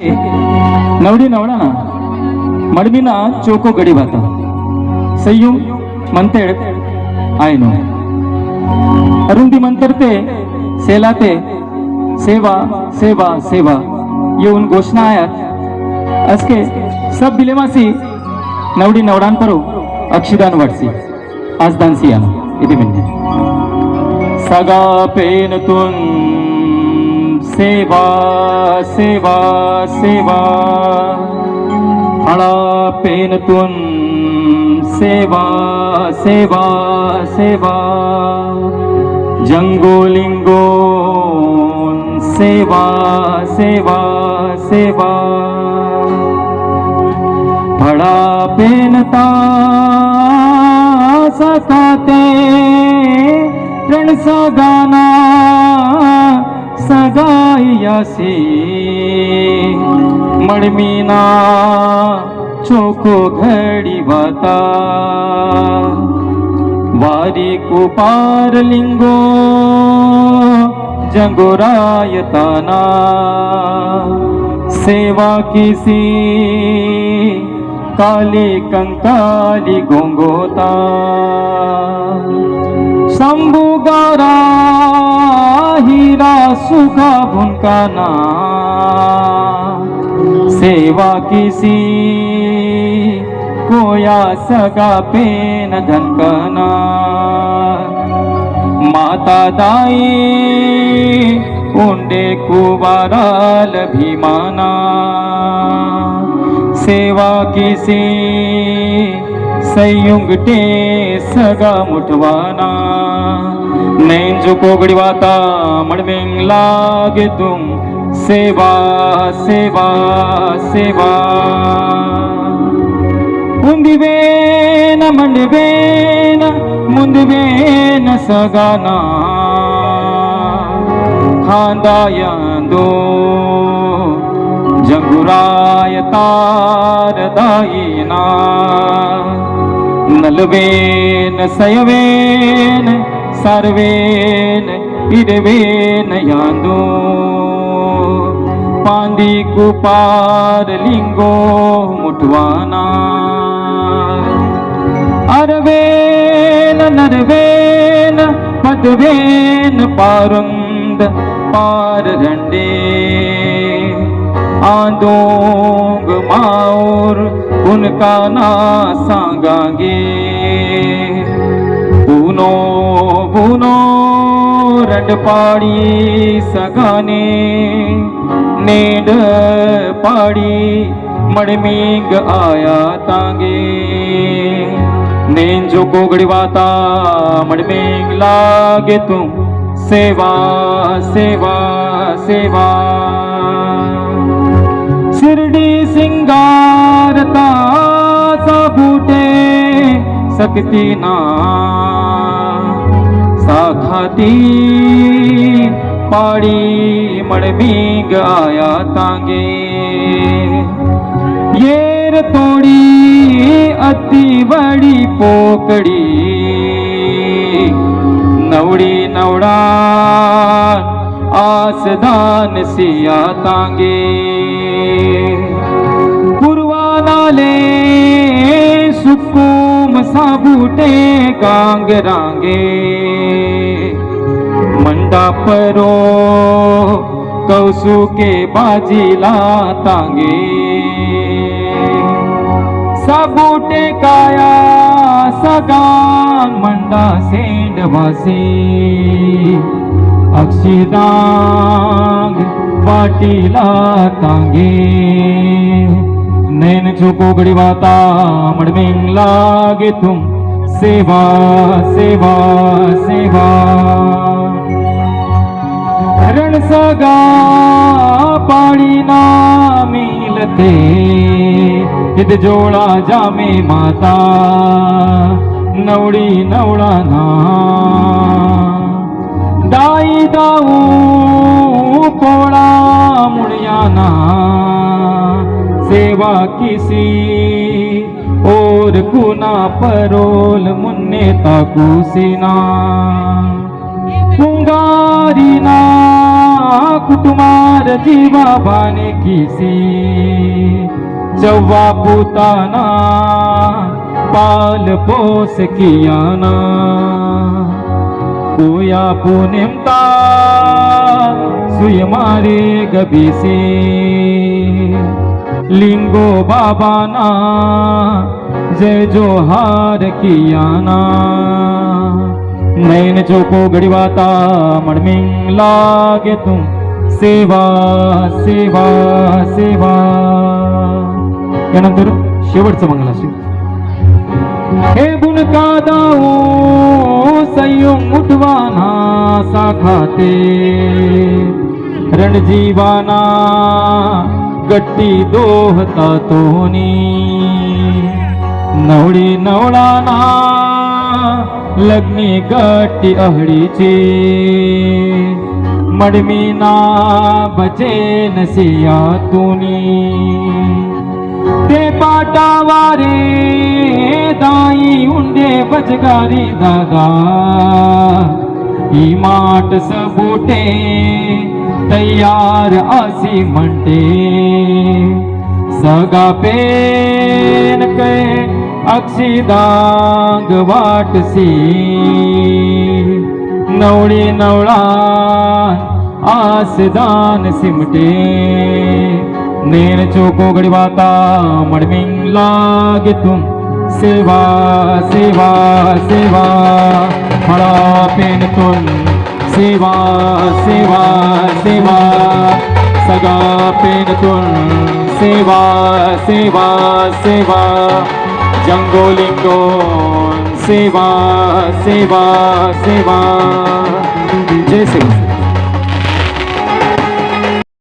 नवडी नवडाना मडमिना choco गडी बाता सय्युम मंतेड आयनो अरुंदी मंतरते सेलाते सेवा सेवा सेवा येऊन घोषणा आयात असके सब बिलेमासी नवडी नवडान परो अक्षिदान वाटसी आजदान सियाना इति मिन्ने सगा पेनतुन सेवा सेवा सेवा हळा पेनतुन सेवा सेवा सेवा जंगोलिंगो सेवा सेवा सेवा हळा पेनता सखाते रण सगाना सगायासी मडमीना चोको घड़ी बाता वारी को पार लिंगो जंगोरायताना सेवा किसी काली कंकाली गोंगोता शंभुगारा हीरा सुखा भुनकाना सेवा किसी कोया सगा पेन धनकना माता दाई उंडे कुबाराल भीमाना सेवा किसी संयुगटे सगा मुठवाना नेंजो कोगड़ी वाता मणमेंग लागे तुम सेवा सेवा सेवा उंदिवेन मंडवेन मुंदवेन सगाना खांदायंदो जंगुराय तार दायिना नलवेन सयवेन सर्वेन इडवेन यांदो पांदी कुपार लिंगो मुठवाना अरवेन नरवेन पदवेन पारुंद पार रंडे आंदोंग माउर उनका ना सांगांगे बुनो बुनो रंड पाड़ी सगाने नेड पाड़ी मड़मीग आया तांगे नेंजो कोगड़ी वाता मड़मीग लागे तुम सेवा सेवा सेवा शिरडी सिंगारता साबूटे सकती ना साखाती पाड़ी मड़मीग आया तांगे येर तोड़ी अति बड़ी पोकड़ी नवड़ी नवड़ा आसदान सिया तांगे पुरवानाले सुकुम साबूटे गांग रांगे मंडापरो कौसु के बाजीला तांगे साबूटे काया सगान मंडा सेंडवासी अक्षिदांग पाटीला तांगे नैन चुकोगड़ी वाता मड़मिंग लागे तुम सेवा सेवा सेवा रण सगा पाड़ी ना मिलते हिद जोड़ा जामे माता नवड़ी नवड़ा ना दाई दाऊ पोड़ा मुड़ियाना सेवा किसी और कुना परोल मुन्ने ताकू सीना पुंगारी ना कुटुमार जीवा बाने किसी चव्वा पुताना पाल पोस कियाना कोया पुनिमता सुय मारे गबीसे लिंगो बाबाना जय जोहार कियाना नैन चोको गडीवाता मणमिंग लागे तुम सेवा सेवा सेवा. यानंतर शेवटचं मंगलाश्री. हे बुनका दाऊ संयुम उठवाना साखाते रणजीवाना गट्टी दोहता तोनी नवडी नवळाना लग्नी गट्टी अहडीची मडमीना बचे नसिया तुनी ते पाटावारे दाई उंडे बजगारी दादा ही माट सबोटे तयार आसी म्हणते सगा पेन कै अक्षिदांग वाटसी नवळी नवळा आसदान सिमटे नेन चोको गडीवाता मडमिंग लागे तुम सेवा सेवा सेवा फळा पेन तुन सेवा सेवा सेवा सगा पेन तुन सेवा सेवा सेवा जंगोलिंगो सेवा सेवा सेवा. जय श्री